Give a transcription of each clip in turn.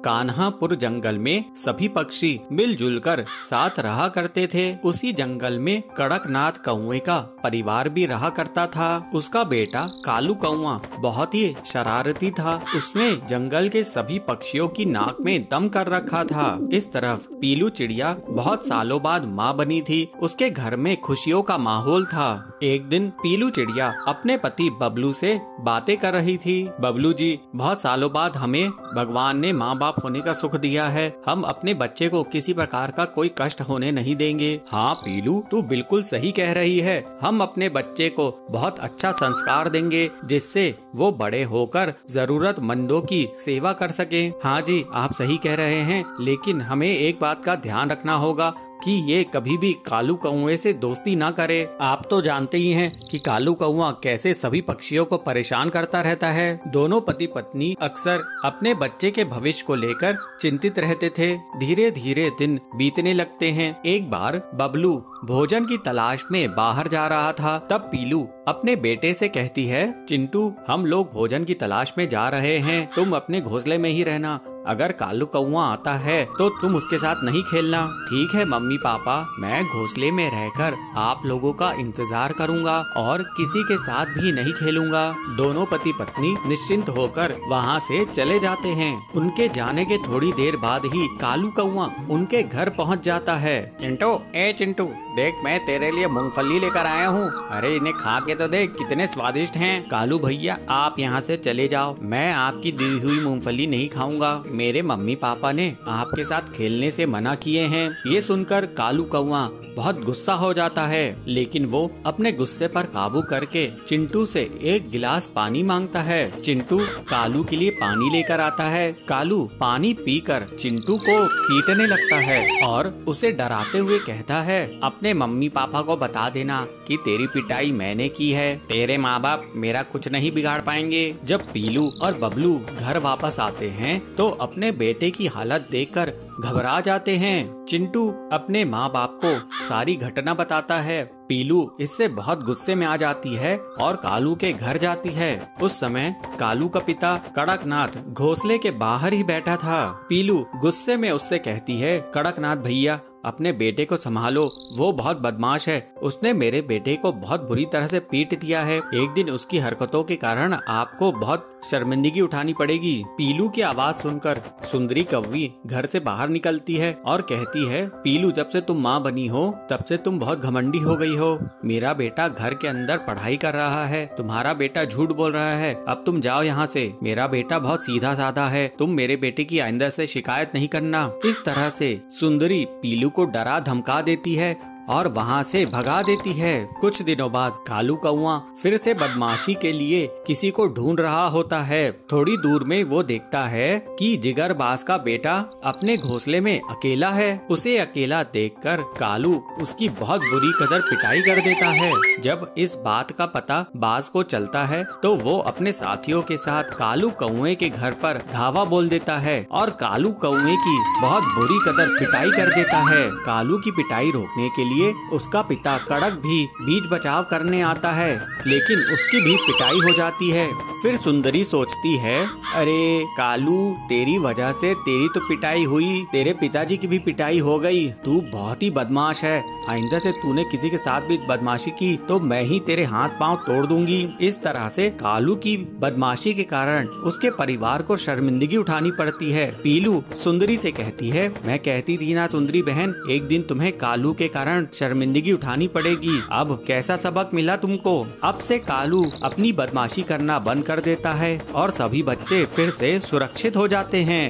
कान्हापुर जंगल में सभी पक्षी मिलजुल कर साथ रहा करते थे। उसी जंगल में कड़कनाथ कौवे का परिवार भी रहा करता था। उसका बेटा कालू कौवा बहुत ही शरारती था। उसने जंगल के सभी पक्षियों की नाक में दम कर रखा था। इस तरफ पीलू चिड़िया बहुत सालों बाद माँ बनी थी। उसके घर में खुशियों का माहौल था। एक दिन पीलू चिड़िया अपने पति बबलू से बातें कर रही थी। बबलू जी, बहुत सालों बाद हमें भगवान ने माँ बाप होने का सुख दिया है। हम अपने बच्चे को किसी प्रकार का कोई कष्ट होने नहीं देंगे। हाँ पीलू, तू बिल्कुल सही कह रही है। हम अपने बच्चे को बहुत अच्छा संस्कार देंगे जिससे वो बड़े होकर जरूरतमंदों की सेवा कर सके। हाँ जी, आप सही कह रहे हैं, लेकिन हमें एक बात का ध्यान रखना होगा कि ये कभी भी कालू कौवे से दोस्ती ना करे। आप तो जानते ही हैं कि कालू कौवा कैसे सभी पक्षियों को परेशान करता रहता है। दोनों पति पत्नी अक्सर अपने बच्चे के भविष्य को लेकर चिंतित रहते थे। धीरे धीरे दिन बीतने लगते हैं। एक बार बबलू भोजन की तलाश में बाहर जा रहा था। तब पीलू अपने बेटे से कहती है, चिंटू, हम लोग भोजन की तलाश में जा रहे हैं, तुम अपने घोंसले में ही रहना। अगर कालू कौवा आता है तो तुम उसके साथ नहीं खेलना। ठीक है मम्मी पापा, मैं घोंसले में रहकर आप लोगों का इंतजार करूंगा और किसी के साथ भी नहीं खेलूंगा। दोनों पति पत्नी निश्चिंत होकर वहाँ से चले जाते हैं। उनके जाने के थोड़ी देर बाद ही कालू कौवा उनके घर पहुँच जाता है। चिंटू, ए चिंटू, देख मैं तेरे लिए मूंगफली लेकर आया हूँ। अरे इन्हें खा के तो देख, कितने स्वादिष्ट हैं। कालू भैया, आप यहाँ से चले जाओ, मैं आपकी दी हुई मूंगफली नहीं खाऊंगा। मेरे मम्मी पापा ने आपके साथ खेलने से मना किए हैं। ये सुनकर कालू कौवा बहुत गुस्सा हो जाता है, लेकिन वो अपने गुस्से पर काबू करके चिंटू से एक गिलास पानी मांगता है। चिंटू कालू के लिए पानी लेकर आता है। कालू पानी पीकर चिंटू को पीटने लगता है और उसे डराते हुए कहता है, अपने मम्मी पापा को बता देना कि तेरी पिटाई मैंने की है। तेरे माँ बाप मेरा कुछ नहीं बिगाड़ पाएंगे। जब पीलू और बबलू घर वापस आते हैं तो अपने बेटे की हालत देखकर घबरा जाते हैं। चिंटू अपने माँ बाप को सारी घटना बताता है। पीलू इससे बहुत गुस्से में आ जाती है और कालू के घर जाती है। उस समय कालू का पिता कड़कनाथ घोंसले के बाहर ही बैठा था। पीलू गुस्से में उससे कहती है, कड़कनाथ भैया, अपने बेटे को संभालो, वो बहुत बदमाश है। उसने मेरे बेटे को बहुत बुरी तरह से पीट दिया है। एक दिन उसकी हरकतों के कारण आपको बहुत शर्मिंदगी उठानी पड़ेगी। पीलू की आवाज सुनकर सुंदरी कौवी घर से बाहर निकलती है और कहती है, पीलू, जब से तुम माँ बनी हो तब से तुम बहुत घमंडी हो गई हो। मेरा बेटा घर के अंदर पढ़ाई कर रहा है, तुम्हारा बेटा झूठ बोल रहा है। अब तुम जाओ यहाँ से। मेरा बेटा बहुत सीधा साधा है, तुम मेरे बेटे की आइंदा से शिकायत नहीं करना। इस तरह से सुंदरी पीलू को डरा धमका देती है और वहाँ से भगा देती है। कुछ दिनों बाद कालू कौवा फिर से बदमाशी के लिए किसी को ढूंढ रहा होता है। थोड़ी दूर में वो देखता है कि जिगरबाज का बेटा अपने घोंसले में अकेला है। उसे अकेला देखकर कालू उसकी बहुत बुरी कदर पिटाई कर देता है। जब इस बात का पता बाज को चलता है तो वो अपने साथियों के साथ कालू कौवे के घर पर धावा बोल देता है और कालू कौवे की बहुत बुरी कदर पिटाई कर देता है। कालू की पिटाई रोकने के लिए उसका पिता कड़क भी बीच बचाव करने आता है, लेकिन उसकी भी पिटाई हो जाती है। फिर सुंदरी सोचती है, अरे कालू, तेरी वजह से तेरी तो पिटाई हुई, तेरे पिताजी की भी पिटाई हो गई। तू बहुत ही बदमाश है। आइंदा से तूने किसी के साथ भी बदमाशी की तो मैं ही तेरे हाथ पांव तोड़ दूंगी। इस तरह से कालू की बदमाशी के कारण उसके परिवार को शर्मिंदगी उठानी पड़ती है। पीलू सुंदरी से कहती है, मैं कहती थी ना सुंदरी बहन, एक दिन तुम्हें कालू के कारण शर्मिंदगी उठानी पड़ेगी। अब कैसा सबक मिला तुमको? अब से कालू अपनी बदमाशी करना बंद कर देता है और सभी बच्चे फिर से सुरक्षित हो जाते हैं।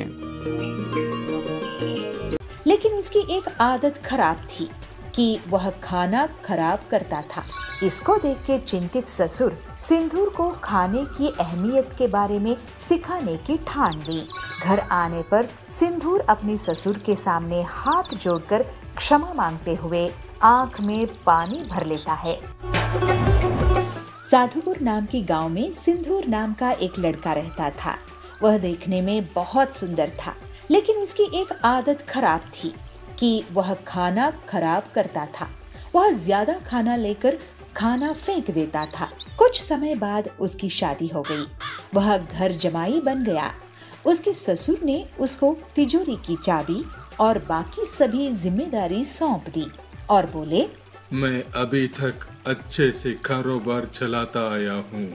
लेकिन उसकी एक आदत खराब थी कि वह खाना खराब करता था। इसको देख के चिंतित ससुर सिंदूर को खाने की अहमियत के बारे में सिखाने की ठान ली। घर आने पर सिंदूर अपने ससुर के सामने हाथ जोड़कर क्षमा मांगते हुए आंख में पानी भर लेता है। साधुपुर नाम के गांव में सिंदूर नाम का एक लड़का रहता था। वह देखने में बहुत सुंदर था, लेकिन उसकी एक आदत खराब थी कि वह खाना खराब करता था। वह ज्यादा खाना लेकर खाना फेंक देता था। कुछ समय बाद उसकी शादी हो गई। वह घर जमाई बन गया। उसके ससुर ने उसको तिजोरी की चाबी और बाकी सभी जिम्मेदारी सौंप दी और बोले, मैं अभी तक अच्छे से कारोबार चलाता आया हूँ।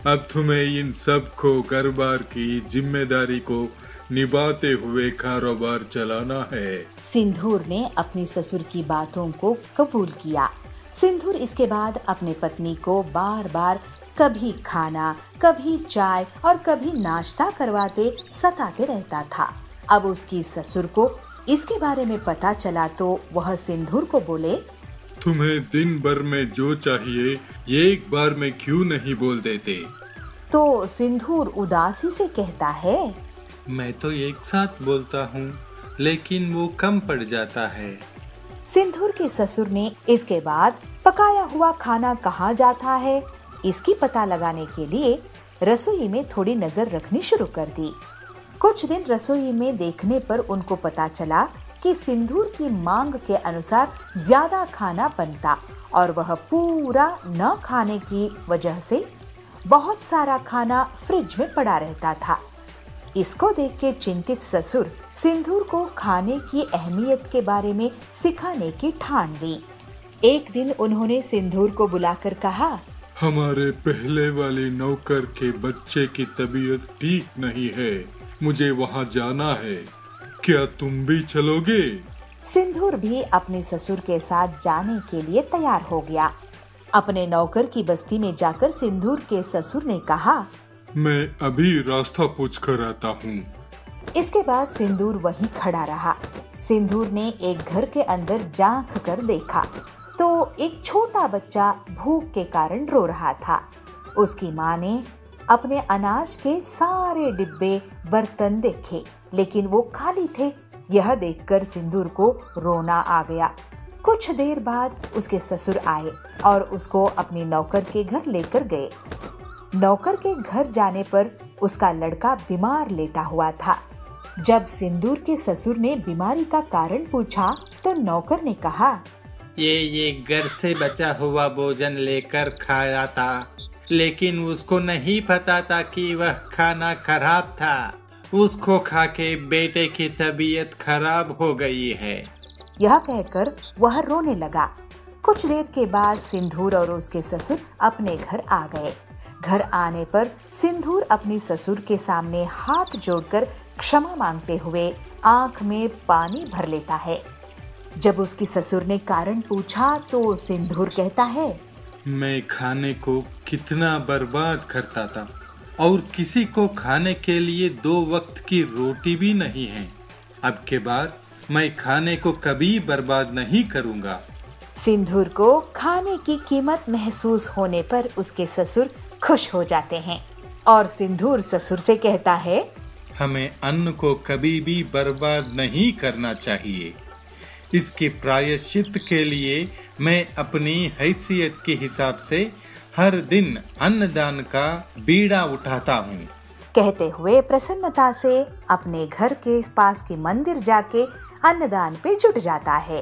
अब तुम्हें इन सब को कारोबार की जिम्मेदारी को निभाते हुए कारोबार चलाना है। सिंदूर ने अपनी ससुर की बातों को कबूल किया। सिंदूर इसके बाद अपने पत्नी को बार बार कभी खाना, कभी चाय और कभी नाश्ता करवाते सताते रहता था। अब उसकी ससुर को इसके बारे में पता चला तो वह सिंदूर को बोले, तुम्हें दिन भर में जो चाहिए एक बार में क्यों नहीं बोल देते? तो सिंदूर उदासी से कहता है, मैं तो एक साथ बोलता हूँ, लेकिन वो कम पड़ जाता है। सिंदूर के ससुर ने इसके बाद पकाया हुआ खाना कहाँ जाता है इसकी पता लगाने के लिए रसोई में थोड़ी नजर रखनी शुरू कर दी। कुछ दिन रसोई में देखने पर उनको पता चला कि सिंदूर की मांग के अनुसार ज्यादा खाना बनता और वह पूरा न खाने की वजह से बहुत सारा खाना फ्रिज में पड़ा रहता था। इसको देख के चिंतित ससुर सिंदूर को खाने की अहमियत के बारे में सिखाने की ठान ली। एक दिन उन्होंने सिंदूर को बुलाकर कहा, हमारे पहले वाले नौकर के बच्चे की तबीयत ठीक नहीं है, मुझे वहाँ जाना है, क्या तुम भी चलोगे? सिंदूर भी अपने ससुर के साथ जाने के लिए तैयार हो गया। अपने नौकर की बस्ती में जाकर सिंदूर के ससुर ने कहा, मैं अभी रास्ता पूछ कर आता हूँ। इसके बाद सिंदूर वहीं खड़ा रहा। सिंदूर ने एक घर के अंदर झांक कर देखा तो एक छोटा बच्चा भूख के कारण रो रहा था। उसकी माँ ने अपने अनाज के सारे डिब्बे बर्तन देखे, लेकिन वो खाली थे। यह देखकर सिंदूर को रोना आ गया। कुछ देर बाद उसके ससुर आए और उसको अपने नौकर के घर लेकर गए। नौकर के घर जाने पर उसका लड़का बीमार लेटा हुआ था। जब सिंदूर के ससुर ने बीमारी का कारण पूछा तो नौकर ने कहा, ये घर से बचा हुआ भोजन लेकर खाया था, लेकिन उसको नहीं पता था कि वह खाना खराब था। उसको खा के बेटे की तबीयत खराब हो गई है। यह कहकर वह रोने लगा। कुछ देर के बाद सिंदूर और उसके ससुर अपने घर आ गए। घर आने पर सिंदूर अपनी ससुर के सामने हाथ जोड़कर क्षमा मांगते हुए आंख में पानी भर लेता है। जब उसकी ससुर ने कारण पूछा तो सिंदूर कहता है, मैं खाने को कितना बर्बाद करता था और किसी को खाने के लिए 2 वक्त की रोटी भी नहीं है। अब के बाद मैं खाने को कभी बर्बाद नहीं करूँगा। सिंदूर को खाने की कीमत महसूस होने पर उसके ससुर खुश हो जाते हैं और सिंदूर ससुर से कहता है, हमें अन्न को कभी भी बर्बाद नहीं करना चाहिए। इसके प्रायश्चित के लिए मैं अपनी हैसियत के हिसाब से हर दिन अन्नदान का बीड़ा उठाता हूँ। कहते हुए प्रसन्नता से अपने घर के पास के मंदिर जाके अन्नदान पे जुट जाता है।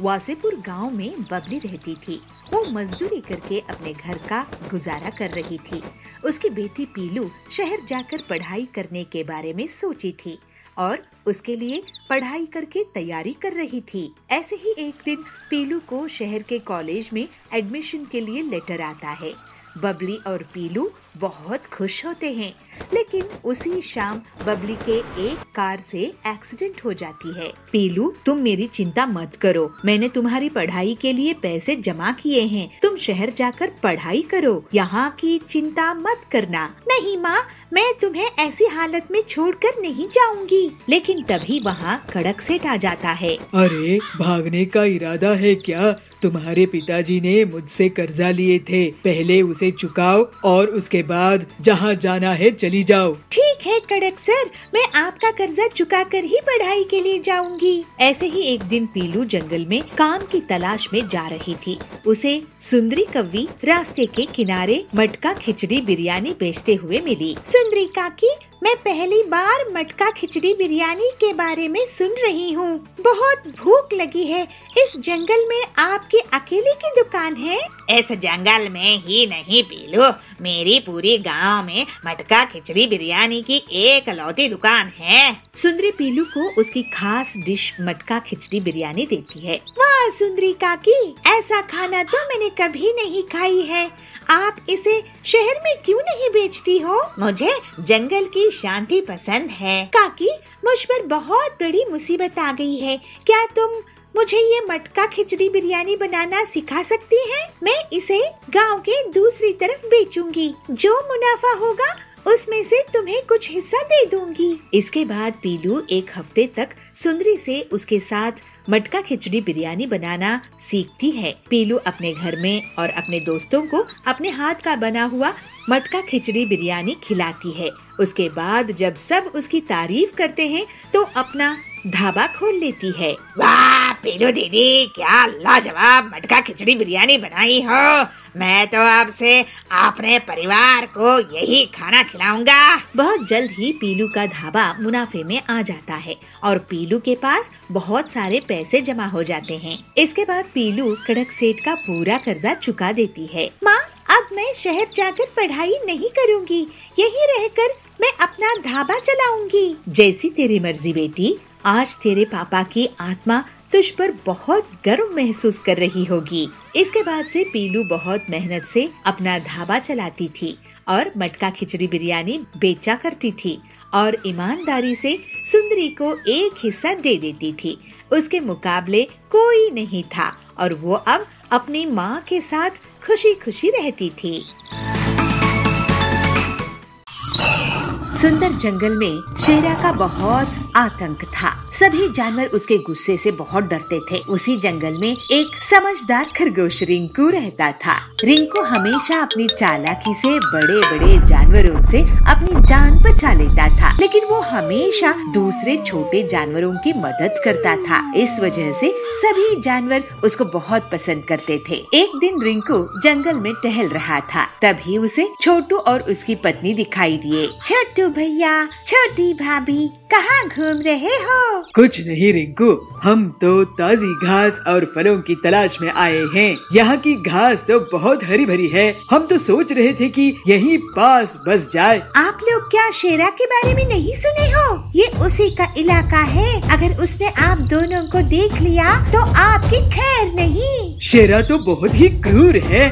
वासेपुर गांव में बबली रहती थी। वो मजदूरी करके अपने घर का गुजारा कर रही थी। उसकी बेटी पीलू शहर जाकर पढ़ाई करने के बारे में सोची थी और उसके लिए पढ़ाई करके तैयारी कर रही थी। ऐसे ही एक दिन पीलू को शहर के कॉलेज में एडमिशन के लिए लेटर आता है। बबली और पीलू बहुत खुश होते हैं, लेकिन उसी शाम बबली के एक कार से एक्सीडेंट हो जाती है। पीलू, तुम मेरी चिंता मत करो, मैंने तुम्हारी पढ़ाई के लिए पैसे जमा किए हैं, तुम शहर जाकर पढ़ाई करो, यहाँ की चिंता मत करना। नहीं माँ, मैं तुम्हें ऐसी हालत में छोड़कर नहीं जाऊंगी। लेकिन तभी वहाँ कड़क सेठ आ जाता है। अरे, भागने का इरादा है क्या? तुम्हारे पिताजी ने मुझसे कर्जा लिए थे, पहले उसे चुकाओ और उसके बाद जहाँ जाना है चली जाओ। ठीक है कड़क सर, मैं आपका कर्जा चुका कर ही पढ़ाई के लिए जाऊंगी। ऐसे ही एक दिन पीलू जंगल में काम की तलाश में जा रही थी। उसे सुंदरी कव्वी रास्ते के किनारे मटका खिचड़ी बिरयानी बेचते हुए मिली। सुंदरी काकी, मैं पहली बार मटका खिचड़ी बिरयानी के बारे में सुन रही हूँ। बहुत भूख लगी है। इस जंगल में आपकी अकेले की दुकान है? इस जंगल में ही नहीं पीलू, मेरी पूरी गांव में मटका खिचड़ी बिरयानी की एक लौती दुकान है। सुंदरी पीलू को उसकी खास डिश मटका खिचड़ी बिरयानी देती है। वाह सुंदरी काकी, ऐसा खाना तो मैंने कभी नहीं खाई है। आप इसे शहर में क्यों नहीं बेचती हो? मुझे जंगल की शांति पसंद है। काकी, मुझ पर बहुत बड़ी मुसीबत आ गई है। क्या तुम मुझे ये मटका खिचड़ी बिरयानी बनाना सिखा सकती हैं? मैं इसे गांव के दूसरी तरफ बेचूंगी। जो मुनाफा होगा उसमें से तुम्हें कुछ हिस्सा दे दूंगी। इसके बाद पीलू एक हफ्ते तक सुंदरी से उसके साथ मटका खिचड़ी बिरयानी बनाना सीखती है। पीलू अपने घर में और अपने दोस्तों को अपने हाथ का बना हुआ मटका खिचड़ी बिरयानी खिलाती है। उसके बाद जब सब उसकी तारीफ करते हैं तो अपना ढाबा खोल लेती है। वाह पीलू दीदी, क्या लाजवाब मटका खिचड़ी बिरयानी बनाई हो। मैं तो अब से अपने परिवार को यही खाना खिलाऊंगा। बहुत जल्द ही पीलू का ढाबा मुनाफे में आ जाता है और पीलू के पास बहुत सारे पैसे जमा हो जाते हैं। इसके बाद पीलू कड़क सेठ का पूरा कर्जा चुका देती है। माँ, अब मैं शहर जाकर पढ़ाई नहीं करूँगी, यहीं रहकर मैं अपना ढाबा चलाऊंगी। जैसी तेरी मर्जी बेटी। आज तेरे पापा की आत्मा तुझ पर बहुत गर्व महसूस कर रही होगी। इसके बाद से पीलू बहुत मेहनत से अपना ढाबा चलाती थी और मटका खिचड़ी बिरयानी बेचा करती थी और ईमानदारी से सुंदरी को एक हिस्सा दे देती थी। उसके मुकाबले कोई नहीं था और वो अब अपनी माँ के साथ खुशी खुशी रहती थी। सुंदर जंगल में शेरा का बहुत आतंक था। सभी जानवर उसके गुस्से से बहुत डरते थे। उसी जंगल में एक समझदार खरगोश रिंकू रहता था। रिंकू हमेशा अपनी चालाकी से बड़े बड़े जानवरों से अपनी जान बचा लेता था, लेकिन वो हमेशा दूसरे छोटे जानवरों की मदद करता था। इस वजह से सभी जानवर उसको बहुत पसंद करते थे। एक दिन रिंकू जंगल में टहल रहा था, तभी उसे छोटू और उसकी पत्नी दिखाई दिए। छोटू भैया, छोटी भाभी, कहाँ घूम रहे हो? कुछ नहीं रिंकू, हम तो ताजी घास और फलों की तलाश में आए हैं। यहाँ की घास तो बहुत हरी भरी है। हम तो सोच रहे थे कि यहीं पास बस जाए। आप लोग क्या शेरा के बारे में नहीं सुने हो? ये उसी का इलाका है। अगर उसने आप दोनों को देख लिया तो आपकी खैर नहीं। शेरा तो बहुत ही क्रूर है।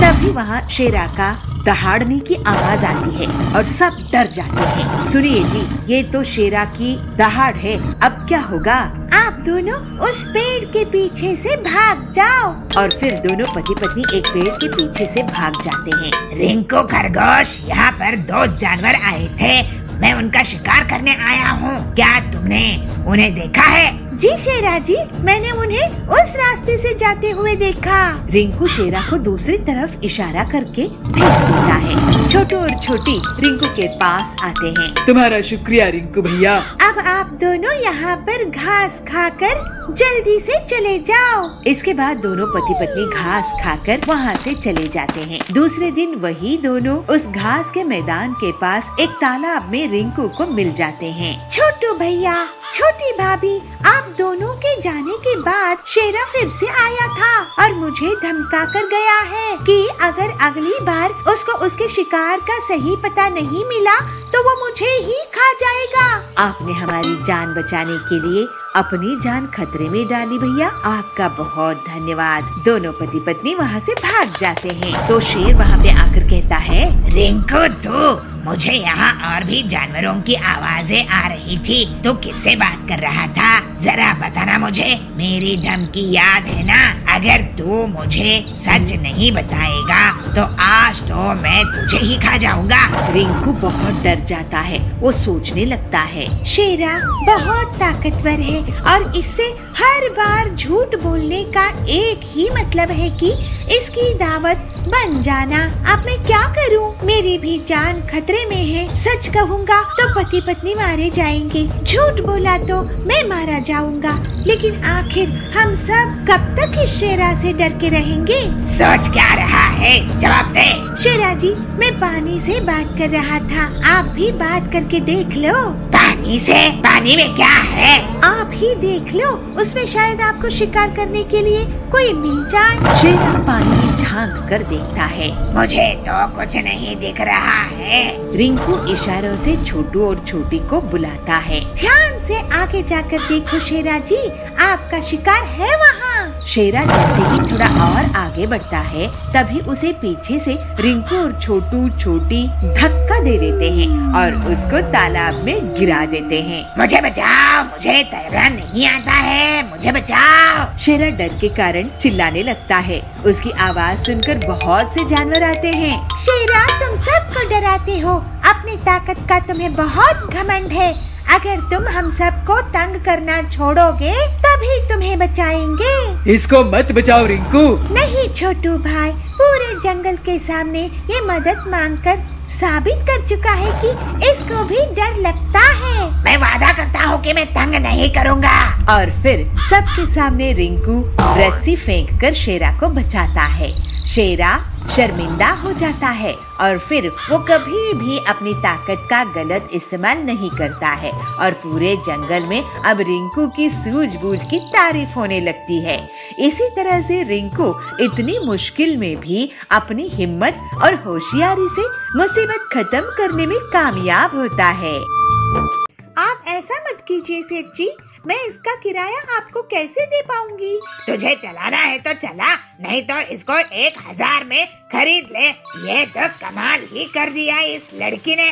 तभी वहाँ शेरा का दहाड़ने की आवाज आती है और सब डर जाते हैं। सुनिए जी, ये तो शेरा की दहाड़ है। अब क्या होगा? आप दोनों उस पेड़ के पीछे से भाग जाओ। और फिर दोनों पति पत्नी एक पेड़ के पीछे से भाग जाते हैं। रिंकू खरगोश, यहाँ पर 2 जानवर आए थे। मैं उनका शिकार करने आया हूँ। क्या तुमने उन्हें देखा है? जी शेरा जी, मैंने उन्हें उस रास्ते से जाते हुए देखा। रिंकू शेरा को दूसरी तरफ इशारा करके भेज देता है। छोटू और छोटी रिंकू के पास आते हैं। तुम्हारा शुक्रिया रिंकू भैया। अब आप दोनों यहाँ पर घास खाकर जल्दी से चले जाओ। इसके बाद दोनों पति पत्नी घास खाकर वहाँ से चले जाते हैं। दूसरे दिन वही दोनों उस घास के मैदान के पास एक तालाब में रिंकू को मिल जाते हैं। छोटू भैया, छोटी भाभी, आप दोनों के जाने के बाद शेरा फिर से आया था और मुझे धमका कर गया है कि अगर अगली बार उसको उसके शिकार का सही पता नहीं मिला तो वो मुझे ही खा जाएगा। आपने हमारी जान बचाने के लिए अपनी जान खतरे में डाली भैया, आपका बहुत धन्यवाद। दोनों पति पत्नी वहाँ से भाग जाते हैं। तो शेर वहाँ पे आकर कहता है, रिंकू तू, मुझे यहाँ और भी जानवरों की आवाजें आ रही थी। तू किससे बात कर रहा था? जरा बताना मुझे। मेरी धमकी याद है ना? अगर तू मुझे सच नहीं बताएगा तो आज तो मैं तुझे ही खा जाऊंगा। रिंकू बहुत डर जाता है। वो सोचने लगता है, शेरा बहुत ताकतवर है और इससे हर बार झूठ बोलने का एक ही मतलब है कि इसकी दावत बन जाना। अब मैं क्या करूं? मेरी भी जान खतरे खतरे में है। सच कहूँगा तो पति पत्नी मारे जाएंगे, झूठ बोला तो मैं मारा जाऊँगा। लेकिन आखिर हम सब कब तक इस शेरा से डर के रहेंगे? सोच क्या रहा है, जवाब दे। शेरा जी, मैं पानी से बात कर रहा था, आप भी बात करके देख लो। पानी से? पानी में क्या है? आप ही देख लो, उसमें शायद आपको शिकार करने के लिए कोई मिल जाए। शेरा पानी में झांक कर देखता है। मुझे तो कुछ नहीं दिख रहा है। रिंकू इशारों से छोटू और छोटी को बुलाता है। ध्यान से आगे जाकर देखो शेरा जी, आपका शिकार है वहाँ। शेरा जैसे ही थोड़ा और आगे बढ़ता है, तभी उसे पीछे से रिंकू और छोटू छोटी धक्का दे देते हैं और उसको तालाब में गिरा देते हैं। मुझे बचाओ, मुझे तैरना नहीं आता है, मुझे बचाओ। शेरा डर के कारण चिल्लाने लगता है। उसकी आवाज सुनकर बहुत से जानवर आते हैं। शेरा, तुम सबको डराते हो, अपनी ताकत का तुम्हें बहुत घमंड है। अगर तुम हम सबको तंग करना छोड़ोगे तभी तुम्हें बचाएंगे। इसको मत बचाओ रिंकू। नहीं छोटू भाई, पूरे जंगल के सामने ये मदद मांगकर साबित कर चुका है कि इसको भी डर लगता है। मैं वादा करता हूँ कि मैं तंग नहीं करूँगा। और फिर सबके सामने रिंकू रस्सी फेंककर शेरा को बचाता है। शेरा शर्मिंदा हो जाता है और फिर वो कभी भी अपनी ताकत का गलत इस्तेमाल नहीं करता है और पूरे जंगल में अब रिंकू की सूझबूझ की तारीफ होने लगती है। इसी तरह से रिंकू इतनी मुश्किल में भी अपनी हिम्मत और होशियारी से मुसीबत खत्म करने में कामयाब होता है। आप ऐसा मत कीजिए सेठ जी, मैं इसका किराया आपको कैसे दे पाऊंगी? तुझे चलाना है तो चला, नहीं तो इसको 1000 में खरीद ले। ये तो कमाल ही कर दिया इस लड़की ने।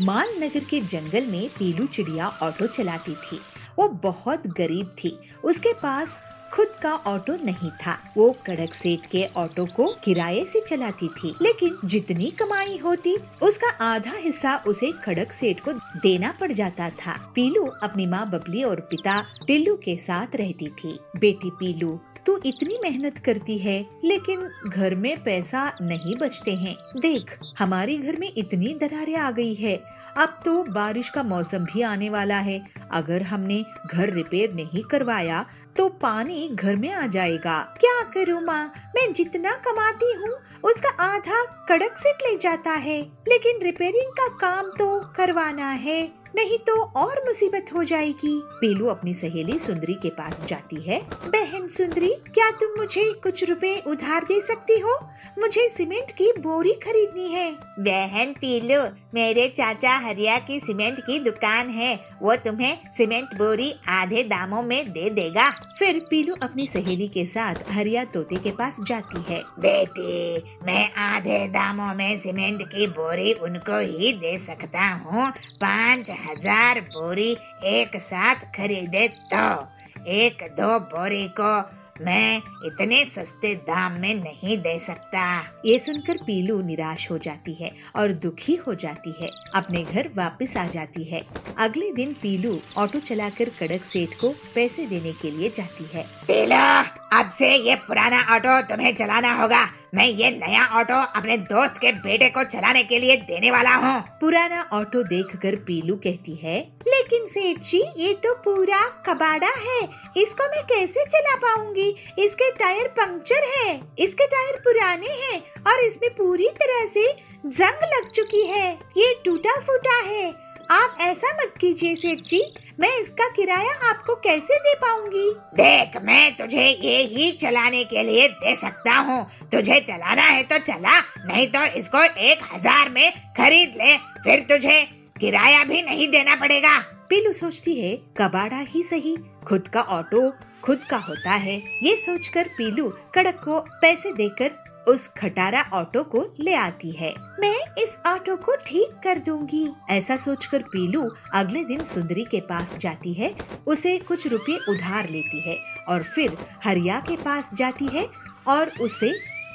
मालनगर के जंगल में पीलू चिड़िया ऑटो चलाती थी। वो बहुत गरीब थी, उसके पास खुद का ऑटो नहीं था। वो कड़क सेठ के ऑटो को किराए से चलाती थी, लेकिन जितनी कमाई होती उसका आधा हिस्सा उसे कड़क सेठ को देना पड़ जाता था। पीलू अपनी माँ बबली और पिता टिल्लू के साथ रहती थी। बेटी पीलू, तू इतनी मेहनत करती है लेकिन घर में पैसा नहीं बचते हैं। देख, हमारे घर में इतनी दरारें आ गई है। अब तो बारिश का मौसम भी आने वाला है। अगर हमने घर रिपेयर नहीं करवाया तो पानी घर में आ जाएगा। क्या करूँ माँ, मैं जितना कमाती हूँ उसका आधा कड़क सेठ ले जाता है, लेकिन रिपेयरिंग का काम तो करवाना है, नहीं तो और मुसीबत हो जाएगी। पीलू अपनी सहेली सुंदरी के पास जाती है। बहन सुंदरी, क्या तुम मुझे कुछ रुपए उधार दे सकती हो? मुझे सीमेंट की बोरी खरीदनी है। बहन पीलू, मेरे चाचा हरिया की सीमेंट की दुकान है, वो तुम्हें सीमेंट बोरी आधे दामों में दे देगा। फिर पीलू अपनी सहेली के साथ हरिया तोते के पास जाती है। बेटी, मैं आधे दामों में सीमेंट की बोरी उनको ही दे सकता हूँ। 5000 बोरी एक साथ खरीदे तो 1-2 बोरी को मैं इतने सस्ते दाम में नहीं दे सकता। ये सुनकर पीलू निराश हो जाती है और दुखी हो जाती है। अपने घर वापस आ जाती है। अगले दिन पीलू ऑटो चलाकर कड़क सेठ को पैसे देने के लिए जाती है। पीलू, अब से ये पुराना ऑटो तुम्हें चलाना होगा। मैं ये नया ऑटो अपने दोस्त के बेटे को चलाने के लिए देने वाला हूँ। पुराना ऑटो देखकर पीलू कहती है, लेकिन सेठ जी, ये तो पूरा कबाड़ा है, इसको मैं कैसे चला पाऊंगी? इसके टायर पंक्चर है, इसके टायर पुराने हैं और इसमें पूरी तरह से जंग लग चुकी है, ये टूटा फूटा है। आप ऐसा मत कीजिए सेठ जी, मैं इसका किराया आपको कैसे दे पाऊंगी? देख, मैं तुझे ये ही चलाने के लिए दे सकता हूँ। तुझे चलाना है तो चला, नहीं तो इसको 1000 में खरीद ले, फिर तुझे किराया भी नहीं देना पड़ेगा। पीलू सोचती है, कबाड़ा ही सही, खुद का ऑटो खुद का होता है। ये सोचकर पीलू कड़क को पैसे देकर उस खटारा ऑटो को ले आती है। मैं इस ऑटो को ठीक कर दूंगी। ऐसा सोचकर पीलू अगले दिन सुंदरी के पास जाती है, उसे कुछ रुपए उधार लेती है और फिर हरिया के पास जाती है और उसे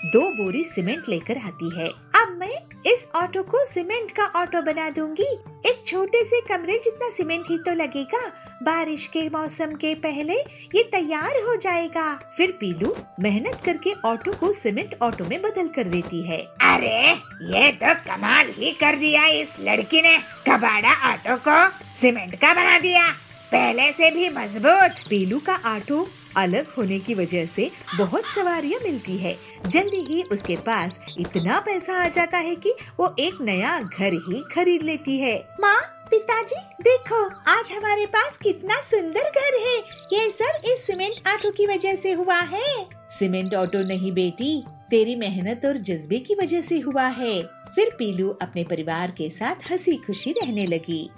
2 बोरी सीमेंट लेकर आती है। अब मैं इस ऑटो को सीमेंट का ऑटो बना दूंगी। एक छोटे से कमरे जितना सीमेंट ही तो लगेगा। बारिश के मौसम के पहले ये तैयार हो जाएगा। फिर पीलू मेहनत करके ऑटो को सीमेंट ऑटो में बदल कर देती है। अरे ये तो कमाल ही कर दिया इस लड़की ने। कबाड़ा ऑटो को सीमेंट का बना दिया, पहले से भी मजबूत। पीलू का ऑटो अलग होने की वजह से बहुत सवारियां मिलती है। जल्दी ही उसके पास इतना पैसा आ जाता है कि वो एक नया घर ही खरीद लेती है। माँ, पिताजी देखो, आज हमारे पास कितना सुंदर घर है। ये सब इस सीमेंट ऑटो की वजह से हुआ है। सीमेंट ऑटो नहीं बेटी, तेरी मेहनत और जज्बे की वजह से हुआ है। फिर पीलू अपने परिवार के साथ हंसी खुशी रहने लगी।